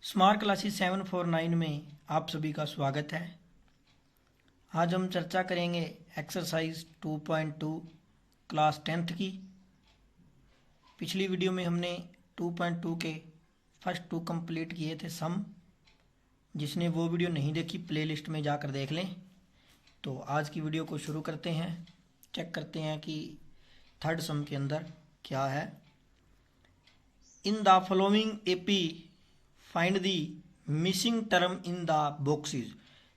Smart classes 749 में आप सभी का स्वागत है। आज हम चर्चा करेंगे एक्सरसाइज 2.2 क्लास 10th की। पिछली वीडियो में हमने 2.2 के फर्स्ट 2 कंप्लीट किए थे सम। जिसने वो वीडियो नहीं देखी प्लेलिस्ट में जाकर देख लें। तो आज की वीडियो को शुरू करते हैं। चेक करते हैं कि थर्ड सम के अंदर क्या है। In the following AP find the missing term in the boxes.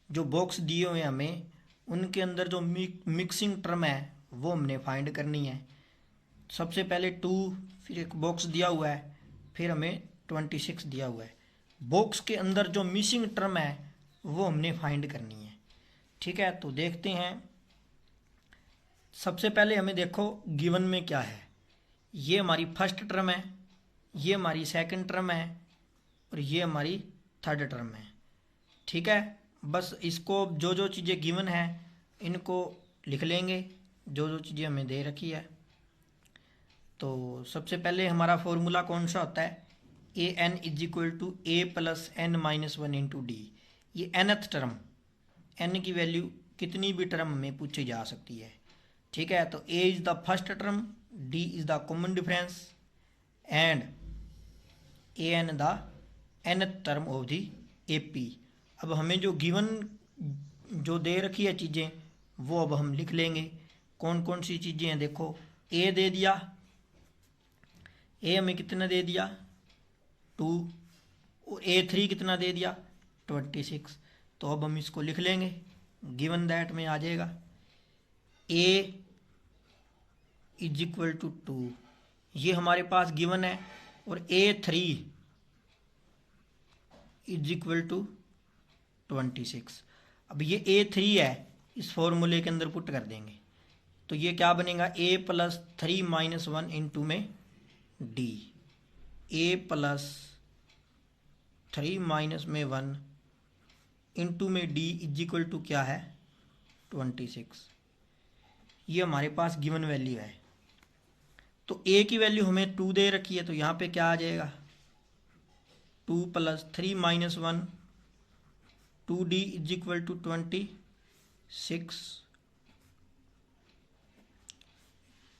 जो बॉक्स दिए हुए हैं हमें उनके अंदर जो मिक्सिंग टर्म है वो हमने फाइंड करनी है। सबसे पहले 2, फिर एक बॉक्स दिया हुआ है, फिर हमें 26 दिया हुआ है। बॉक्स के अंदर जो मिसिंग टर्म है वो हमने फाइंड करनी है। ठीक है, तो देखते हैं। सबसे पहले हमें देखो गिवन में क्या है। ये हमारी फर्स्ट टर्म है, ये हमारी सेकंड टर्म है और ये हमारी थर्ड टर्म है। ठीक है, बस इसको जो जो चीज़ें गिवन है इनको लिख लेंगे, जो जो चीज़ें हमें दे रखी है। तो सबसे पहले हमारा फॉर्मूला कौन सा होता है, A N is equal to A plus N minus one into D. ये nth टर्म, एन की वैल्यू कितनी भी टर्म में पूछी जा सकती है। ठीक है, तो A is the first term, D is the common difference and A N the nth term of the A P. अब हमें जो गिवन जो दे रखी है चीज़ें वो अब हम लिख लेंगे। कौन कौन सी चीज़ें हैं देखो। ए दे दिया, ए हमें कितना दे दिया 2, और A3 कितना दे दिया 26। तो अब हम इसको लिख लेंगे, गिवन दैट में आ जाएगा A इज इक्वल टू 2, ये हमारे पास गिवन है, और A3 इज इक्वल टू 26। अब ये A3 है, इस फॉर्मूले के अंदर पुट कर देंगे तो ये क्या बनेगा A प्लस 3 माइनस 1 इंटू में D। A प्लस 3 माइनस में 1 इंटू में D इज इक्वल टू क्या है 26। ये हमारे पास गिवन वैल्यू है। तो A की वैल्यू हमें 2 दे रखी है, तो यहाँ पे क्या आ जाएगा 2 plus 3 minus 1 2D is equal to 26।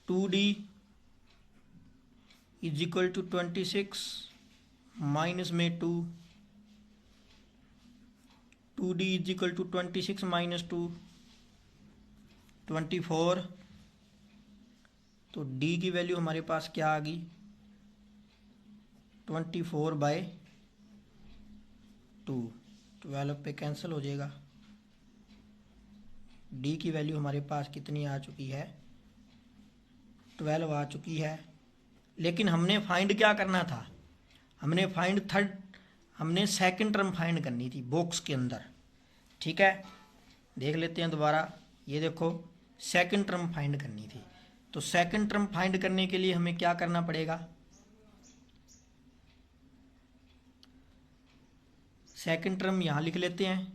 2D is equal to 26 minus में 2, 2D is equal to 26 minus 2 24। तो D की वैल्यू हमारे पास क्या आ गई 24/2, 12 पे कैंसिल हो जाएगा। D की वैल्यू हमारे पास कितनी आ चुकी है 12 आ चुकी है। लेकिन हमने फाइंड क्या करना था, हमने सेकंड टर्म फाइंड करनी थी बॉक्स के अंदर। ठीक है, देख लेते हैं दोबारा। ये देखो सेकंड टर्म फाइंड करनी थी, तो सेकंड टर्म फाइंड करने के लिए हमें क्या करना पड़ेगा, सेकंड टर्म यहाँ लिख लेते हैं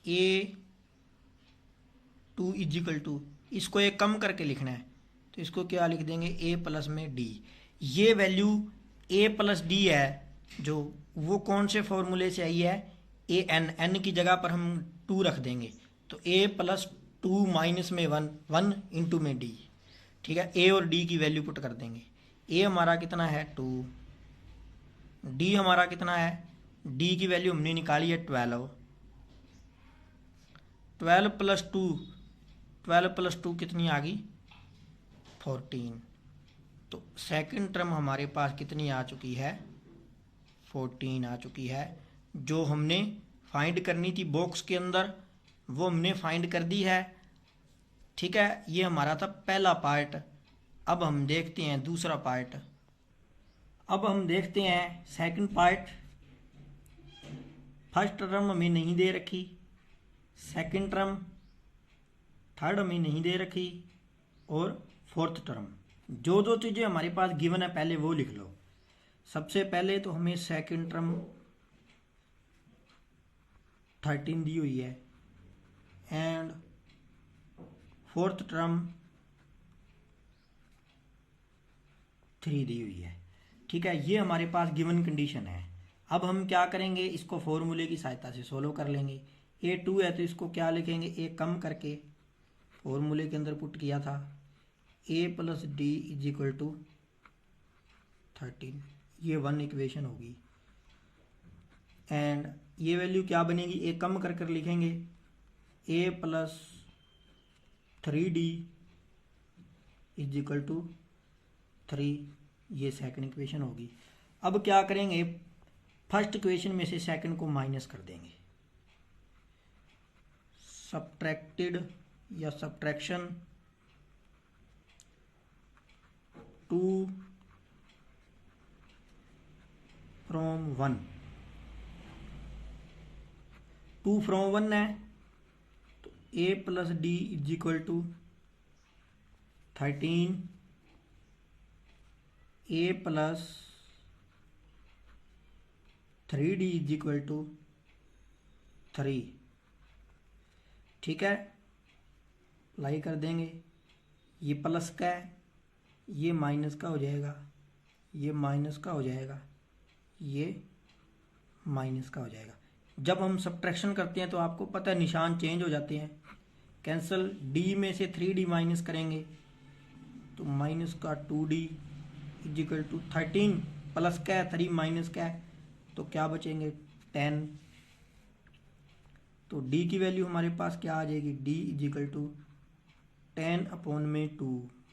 A2 इज इक्वल टू, इसको एक कम करके लिखना है तो इसको क्या लिख देंगे A प्लस में D। ये वैल्यू A प्लस D है जो वो कौन से फॉर्मूले से आई है एन की जगह पर हम 2 रख देंगे तो A प्लस 2 माइनस में 1 इंटू में D। ठीक है, A और D की वैल्यू पुट कर देंगे। A हमारा कितना है 2, D हमारा कितना है, D की वैल्यू हमने निकाली है 12। 12 प्लस 2 कितनी आ गई 14। तो सेकंड टर्म हमारे पास कितनी आ चुकी है 14 आ चुकी है। जो हमने फाइंड करनी थी बॉक्स के अंदर वो हमने फाइंड कर दी है। ठीक है, ये हमारा था पहला पार्ट। अब हम देखते हैं दूसरा पार्ट। अब हम देखते हैं सेकंड पार्ट। फर्स्ट टर्म हमें नहीं दे रखी, सेकंड टर्म, थर्ड हमें नहीं दे रखी और फोर्थ टर्म। जो जो चीज़ें हमारे पास गिवन है पहले वो लिख लो। सबसे पहले तो हमें सेकंड टर्म 13 दी हुई है एंड फोर्थ टर्म 3 दी हुई है। ठीक है, ये हमारे पास गिवन कंडीशन है। अब हम क्या करेंगे, इसको फॉर्मूले की सहायता से सोल्व कर लेंगे। A2 है तो इसको क्या लिखेंगे, ए कम करके फॉर्मूले के अंदर पुट किया था, a plus D is equal to 13, ये 1 इक्वेशन होगी। एंड ये वैल्यू क्या बनेगी, ए कम कर कर लिखेंगे a plus 3d is equal to 3, ये सेकंड इक्वेशन होगी। अब क्या करेंगे, फर्स्ट इक्वेशन में से सेकंड को माइनस कर देंगे, सब्ट्रैक्टेड या सब्ट्रैक्शन 2 फ्रॉम 1, 2 फ्रॉम 1 है तो a plus D is equal to 13, a plus 3d is equal to 3। ठीक है, अप्लाई कर देंगे, ये प्लस का है, ये माइनस का हो जाएगा, ये माइनस का हो जाएगा, ये माइनस का हो जाएगा। जब हम सब्ट्रैक्शन करते हैं तो आपको पता है निशान चेंज हो जाते हैं, कैंसल, d में से 3d माइनस करेंगे तो माइनस का 2d is equal to 13, plus का है 3 माइनस का है तो क्या बचेंगे 10। तो d की वैल्यू हमारे पास क्या आ जाएगी, d is equal to 10 upon में 2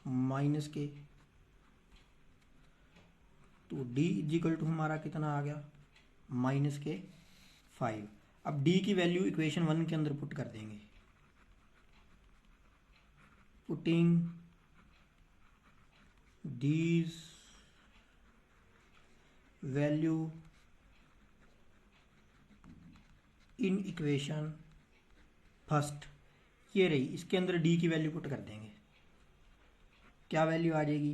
माइनस के, तो d इज इक्वल टू हमारा कितना आ गया, माइनस के 5। अब d की वैल्यू इक्वेशन 1 के अंदर पुट कर देंगे, putting these value in equation first, ये रही, इसके अंदर d की वैल्यू पुट कर देंगे, क्या वैल्यू आ जाएगी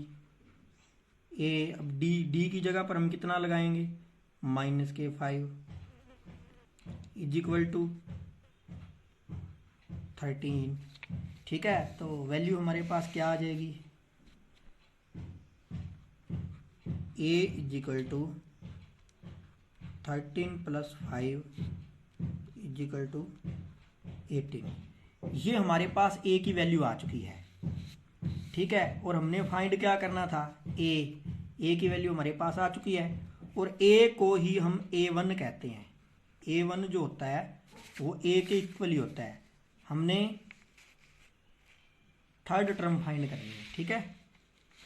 a। अब d की जगह पर हम कितना लगाएंगे, माइनस के 5 इज इक्वल टू 13। ठीक है, तो वैल्यू हमारे पास क्या आ जाएगी, a is equal to 13 plus 5 is equal to 18। ये हमारे पास a की वैल्यू आ चुकी है। ठीक है, और हमने फाइंड क्या करना था, a की वैल्यू हमारे पास आ चुकी है, और a को ही हम a1 कहते हैं। a1 जो होता है वो a के इक्वल ही होता है। हमने थर्ड टर्म फाइंड करनी है। ठीक है,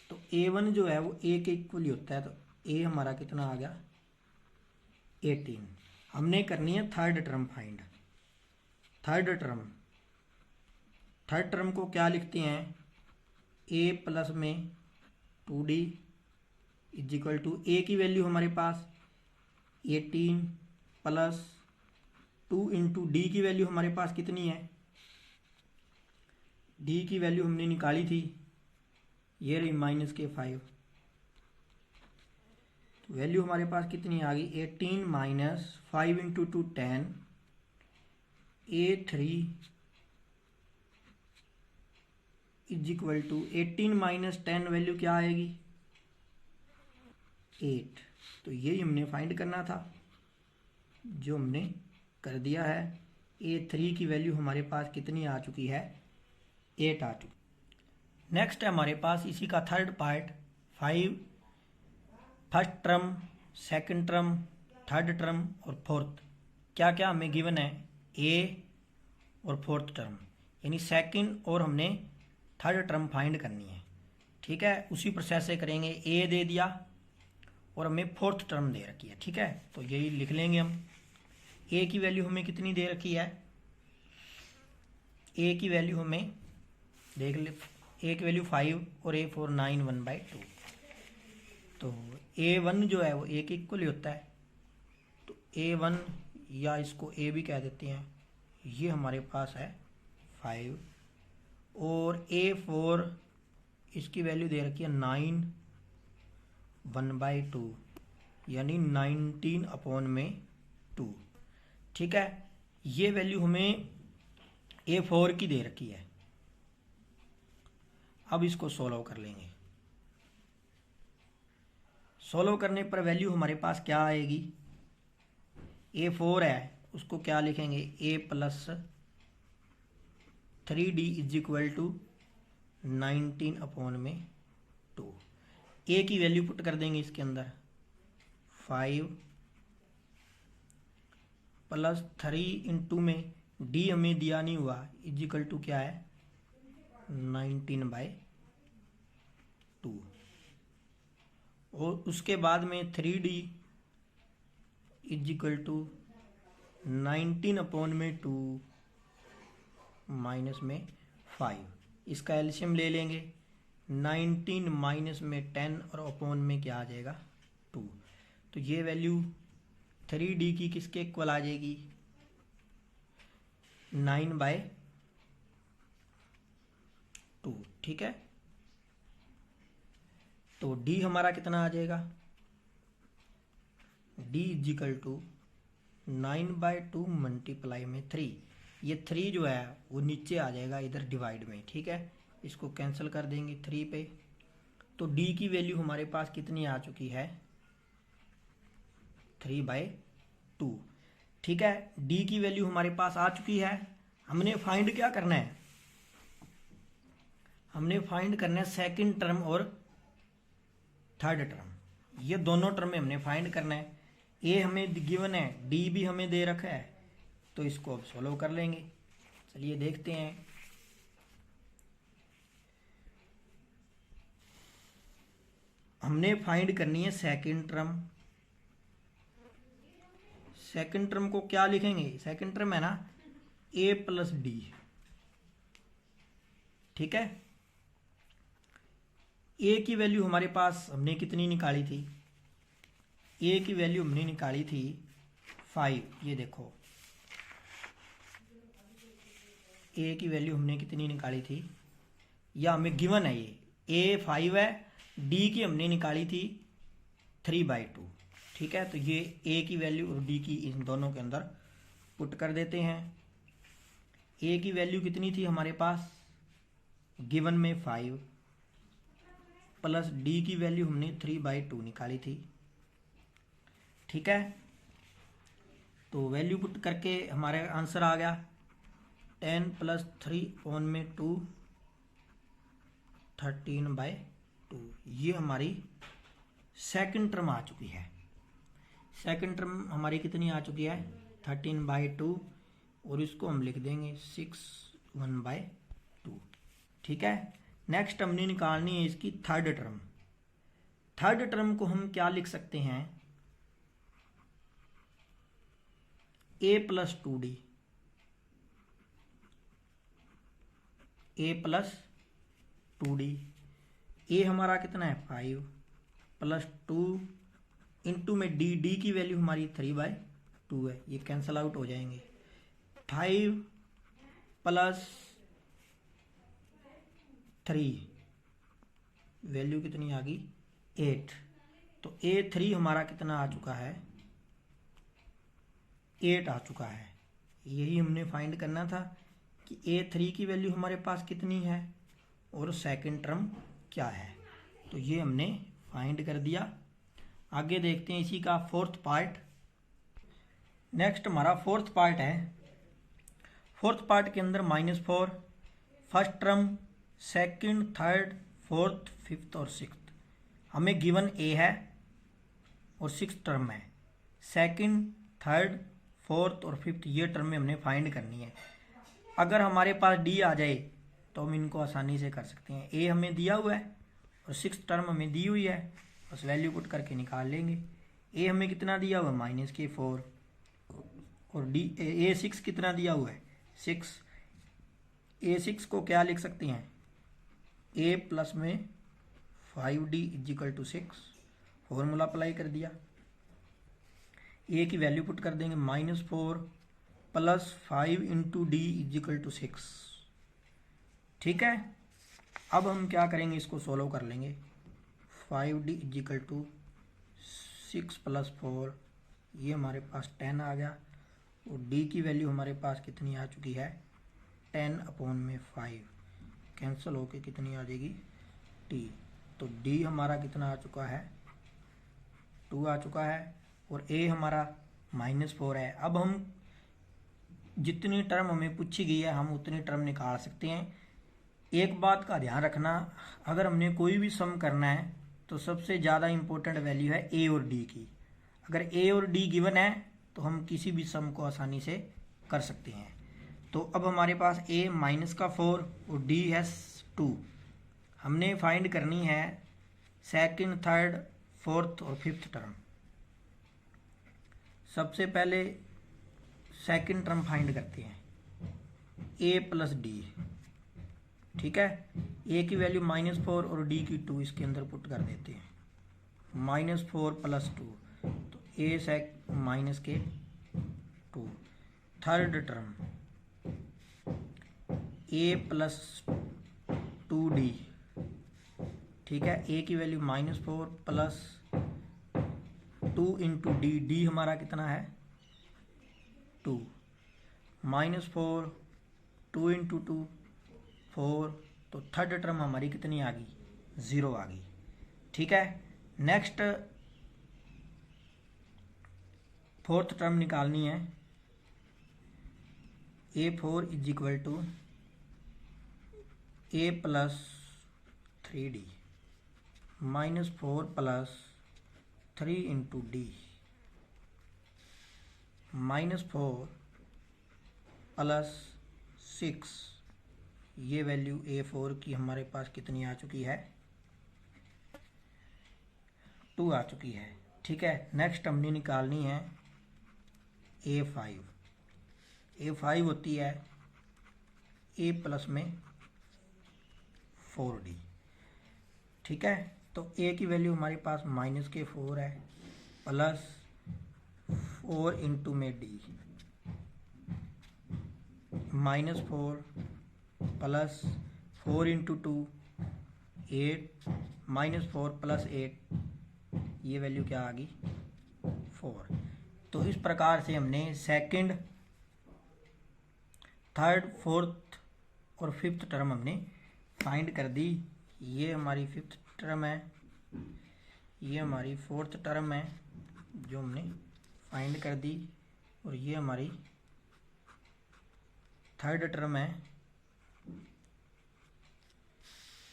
तो a1 जो है वो a के इक्वल ही होता है, तो a हमारा कितना आ गया 18। हमने करनी है third term find. Third term को क्या लिखते हैं, a प्लस में 2d is equal to, a की वैल्यू हमारे पास 18 प्लस 2 इंटू डी की वैल्यू हमारे पास कितनी है, d की वैल्यू हमने निकाली थी, ये रही माइनस के 5। तो वैल्यू हमारे पास कितनी आ गई, 18 minus 5 into 2 10, a3 is equal to 18 minus 10 value क्या आएगी 8। तो यही हमने फाइंड करना था, जो हमने कर दिया है। a3 की वैल्यू हमारे पास कितनी आ चुकी है, 8 आ चुकी। नेक्स्ट है हमारे पास इसी का third part, 5 first term, second term, third term और फोर्थ, क्या क्या हमें गिवन है, a और फोर्थ टर्म, यानी सेकंड और हमने थर्ड टर्म फाइंड करनी है। ठीक है, उसी प्रोसेस से करेंगे, a दे दिया और हमें फोर्थ टर्म दे रखी है। ठीक है, तो यही लिख लेंगे हम। a की वैल्यू हमें कितनी दे रखी है, a की वैल्यू हमें देख ले, a की वैल्यू 5 और a4 9 1/2। तो a1 जो है वो a के इक्वल ही होता है, तो a1 या इसको a भी कह देते हैं, ये हमारे पास है 5, और a4 इसकी वैल्यू दे रखी है 9 1/2, यानी 19 अपॉन में 2। ठीक है, ये वैल्यू हमें a4 की दे रखी है। अब इसको सोल्व कर लेंगे। सॉल्व करने पर वैल्यू हमारे पास क्या आएगी, A4 है उसको क्या लिखेंगे, A plus 3D is equal to 19/2। A की वैल्यू पुट कर देंगे इसके अंदर, 5 प्लस 3 इंटू में D हमें दिया नहीं हुआ, इज इक्वल टू क्या है 19/2। और उसके बाद में 3D is equal to 19/2 minus में 5। इसका एलसीएम ले लेंगे, 19 माइनस में 10 और अपॉन में क्या आ जाएगा 2। तो ये वैल्यू 3D की किसके इक्वल आ जाएगी, 9/2। ठीक है, तो D हमारा कितना आ जाएगा, D is equal to 9/2 multiply में 3। ये 3 जो है वो नीचे आ जाएगा इधर डिवाइड में। ठीक है, इसको कैंसिल कर देंगे 3 पे। तो D की वैल्यू हमारे पास कितनी आ चुकी है, 3/2। ठीक है, D की वैल्यू हमारे पास आ चुकी है। हमने फाइंड क्या करना है, हमने फाइंड करना है सेकंड टर्म और थर्ड टर्म, ये दोनों टर्म में हमने फाइंड करना है। A हमें गिवन है, D भी हमें दे रखा है, तो इसको अब सॉल्व कर लेंगे। चलिए देखते हैं। हमने फाइंड करनी है सेकंड टर्म। सेकंड टर्म को क्या लिखेंगे, सेकंड टर्म है ना A प्लस D। ठीक है, A की वैल्यू हमारे पास हमने कितनी निकाली थी, A की वैल्यू हमने निकाली थी 5। ये देखो A की वैल्यू हमने कितनी निकाली थी, या हमें गिवन है ये A 5 है, D की हमने निकाली थी 3/2। ठीक है, तो ये A की वैल्यू और D की इन दोनों के अंदर पुट कर देते हैं। A की वैल्यू कितनी थी हमारे पास, गिवन में 5 प्लस D की वैल्यू हमने 3/2 निकाली थी। ठीक है, तो वैल्यू पुट करके हमारे आंसर आ गया 10 प्लस 3/2 13/2। ये हमारी सेकंड टर्म आ चुकी है। सेकंड टर्म हमारी कितनी आ चुकी है 13/2, और इसको हम लिख देंगे 61/2। ठीक है, नेक्स्ट हमने निकालनी है इसकी थर्ड टर्म। थर्ड टर्म को हम क्या लिख सकते हैं, A plus 2D, A plus 2D। A हमारा कितना है 5 प्लस 2 इंटू में D की वैल्यू हमारी 3/2 है, ये कैंसल आउट हो जाएंगे। 5 प्लस 3 वैल्यू कितनी आ गई 8। तो A3 हमारा कितना आ चुका है 8 आ चुका है। यही हमने फाइंड करना था कि A3 की वैल्यू हमारे पास कितनी है और सेकंड टर्म क्या है। तो ये हमने फाइंड कर दिया। आगे देखते हैं इसी का फोर्थ पार्ट। नेक्स्ट हमारा फोर्थ पार्ट है। फोर्थ पार्ट के अंदर -4 first term, second, third, fourth, fifth और सिक्स्थ। हमें गिवन A है और सिक्स्थ टर्म है। सेकंड, थर्ड, फोर्थ और फिफ्थ ये टर्म में हमने फाइंड करनी है। अगर हमारे पास D आ जाए तो हम इनको आसानी से कर सकते हैं। A हमें दिया हुआ है और सिक्स्थ टर्म हमें दी हुई है, बस वैल्यू पुट करके निकाल लेंगे। A हमें कितना दिया हुआ है -4, और A6 कितना दिया हुआ है 6। A6 को क्या लिख सकते हैं, A प्लस में 5D is equal to 6। Formula apply कर दिया। A की वैल्यू पुट कर देंगे -4 plus 5 into D is equal to 6। ठीक है, अब हम क्या करेंगे, इसको सोल्व कर लेंगे। 5D is equal to 6 plus 4, ये हमारे पास 10 आ गया, और D की वैल्यू हमारे पास कितनी आ चुकी है 10/5। कैंसिल होके कितनी आ जाएगी T। तो D हमारा कितना आ चुका है 2 आ चुका है और ए हमारा -4 है। अब हम जितनी टर्म हमें पूछी गई है हम उतनी टर्म निकाल सकते हैं। एक बात का ध्यान रखना, अगर हमने कोई भी सम करना है तो सबसे ज़्यादा इम्पोर्टेंट वैल्यू है ए और डी की। अगर ए और डी गिवन है तो हम किसी भी सम को आसानी से कर सकते हैं। तो अब हमारे पास a -4 और d है 2। हमने फाइंड करनी है सेकंड, थर्ड, फोर्थ और फिफ्थ टर्म। सबसे पहले सेकंड टर्म फाइंड करते हैं, a + d। ठीक है, a की वैल्यू -4 और d की 2 इसके अंदर पुट कर देते हैं। -4 + 2 तो a सेक -2। Third term a + 2d। ठीक है, a की वैल्यू -4 + 2 × d। d हमारा कितना है 2। -4 2 × 2 4। तो थर्ड टर्म हमारी कितनी आ गई 0 आ गई। ठीक है, नेक्स्ट फोर्थ टर्म निकालनी है। a4 = a + 3d -4 + 3 × d -4 + 6। ये वैल्यू a4 की हमारे पास कितनी आ चुकी है 2 आ चुकी है। ठीक है, नेक्स्ट हमने निकालनी है a5। a5 होती है a प्लस में 4d। ठीक है, तो a की वैल्यू हमारे पास -4 है प्लस 4 × में d -4 प्लस 4 × 2 8 -4 + 8। ये वैल्यू क्या आ गई 4। तो इस प्रकार से हमने सेकंड, थर्ड, फोर्थ और फिफ्थ टर्म हमने फाइंड कर दी। ये हमारी फिफ्थ टर्म है, ये हमारी फोर्थ टर्म है जो हमने फाइंड कर दी, और ये हमारी थर्ड टर्म है।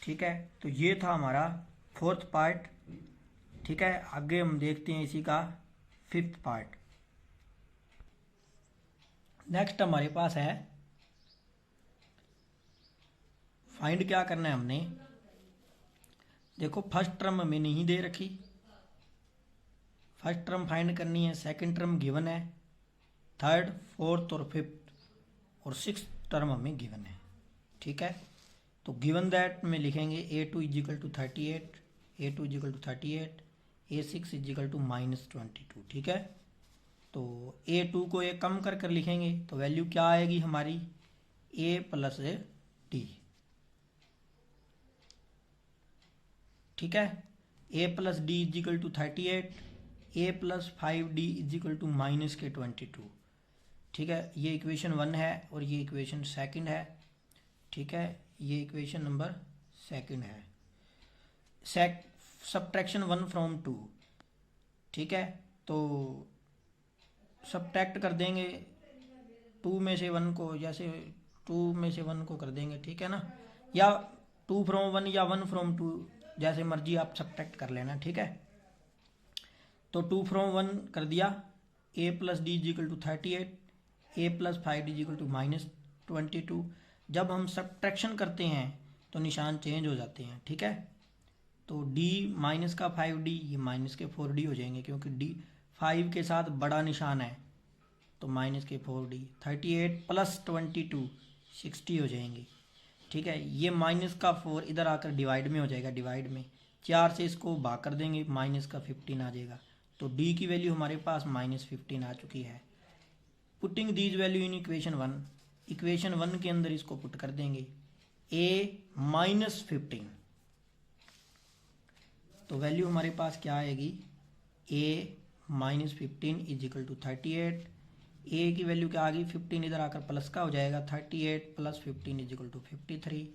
ठीक है, तो ये था हमारा फोर्थ पार्ट। ठीक है, आगे हम देखते हैं इसी का फिफ्थ पार्ट। नेक्स्ट हमारे पास है फाइंड क्या करना है हमने। देखो, फर्स्ट टर्म हमें नहीं दे रखी, फर्स्ट टर्म फाइंड करनी है। सेकंड टर्म गिवन है, थर्ड, फोर्थ और फिफ्थ और सिक्स टर्म हमें गिवन है। ठीक है, तो गिवन दैट में लिखेंगे a2 = 38, a2 = 38, a6 = -22। ठीक है, तो a2 को एक कम कर कर लिखेंगे तो वैल्यू क्या आएगी हमारी a + d। ठीक है, a + d = 38, a + 5d = -22। ठीक है, ये इक्वेशन 1 है और ये इक्वेशन सेकंड है। ठीक है, ये इक्वेशन नंबर सेकंड है। Subtraction 1 from 2। ठीक है, तो सब्ट्रैक्ट कर देंगे 2 में से 1 को, जैसे 2 में से 1 को कर देंगे। ठीक है ना, या 2 फ्रॉम 1 या 1 फ्रॉम 2, जैसे मर्जी आप सब्ट्रैक्ट कर लेना। ठीक है, तो 2 फ्रॉम 1 कर दिया, a + d = 38, a + 5d = -22। जब हम सब्ट्रैक्शन करते हैं तो निशान चेंज हो जाते हैं। ठीक है, तो d -5d ये -4d हो जाएंगे, क्योंकि d 5 के साथ बड़ा निशान है तो -4d। 38 + 22 60 हो जाएंगे। ठीक है, ये -4 इधर आकर डिवाइड में हो जाएगा, डिवाइड में 4 से इसको भाग कर देंगे, -15 आ जाएगा। तो d की वैल्यू हमारे पास -15 आ चुकी है। Putting these value in equation 1, equation 1 के अंदर इसको पुट कर देंगे a -15। तो वैल्यू हमारे पास क्या आएगी a -15 = 38। a की वैल्यू क्या आ गई 15, इधर आकर प्लस का हो जाएगा, 38 + 15 = 53।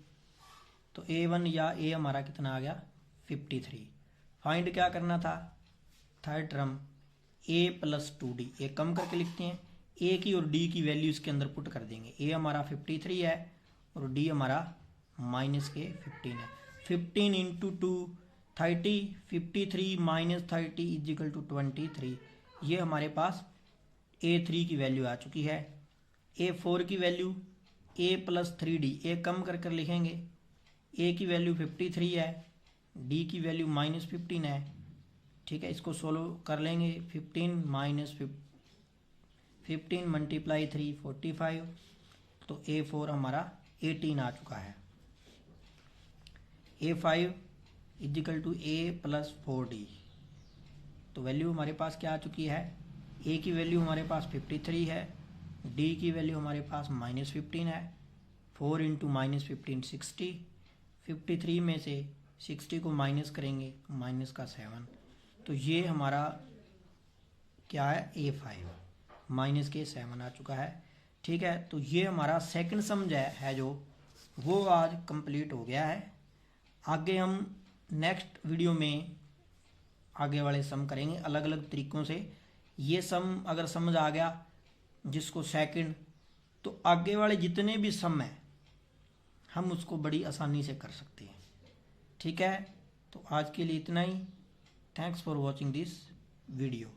तो a1 या a हमारा कितना आ गया 53। फाइंड क्या करना था थर्ड टर्म ए प्लस 2d, ए कम करके लिखते हैं, ए की और डी की वैल्यू इसके अंदर पुट कर देंगे। ए हमारा 53 है और डी हमारा माइनस के 15 है। 15 into 2 30, 53 minus 30 is equal to 23। ये हमारे पास A3 की वैल्यू आ चुकी है। A4 की वैल्यू A प्लस 3d, ए कम कर कर लिखेंगे, ए की वैल्यू 53 है, डी की वैल्यू माइनस 15 है। ठीक है, इसको सोल्व कर लेंगे। 15 माइनस 15 मल्टीप्लाई 3 45, तो A4 हमारा 18 आ चुका है। A5 is equal to A plus 4d, तो वैल्यू हमारे पास क्या आ चुकी है, ए की वैल्यू हमारे पास 53 है, डी की वैल्यू हमारे पास माइनस 15 है। 4 इंटू माइनस 15 60, 53 में से 60 को माइनस करेंगे, माइनस का 7, तो ये हमारा क्या है, A5 माइनस के 7 आ चुका है। ठीक है, तो ये हमारा सेकंड सम है जो वो आज कंप्लीट हो गया है। आगे हम नेक्स्ट वीडियो में आगे वाले सम करेंगे अलग अलग तरीक़ों से। ये सम अगर समझ आ गया जिसको सेकंड, तो आगे वाले जितने भी सम हैं हम उसको बड़ी आसानी से कर सकते हैं। ठीक है, तो आज के लिए इतना ही। Thanks for watching this video.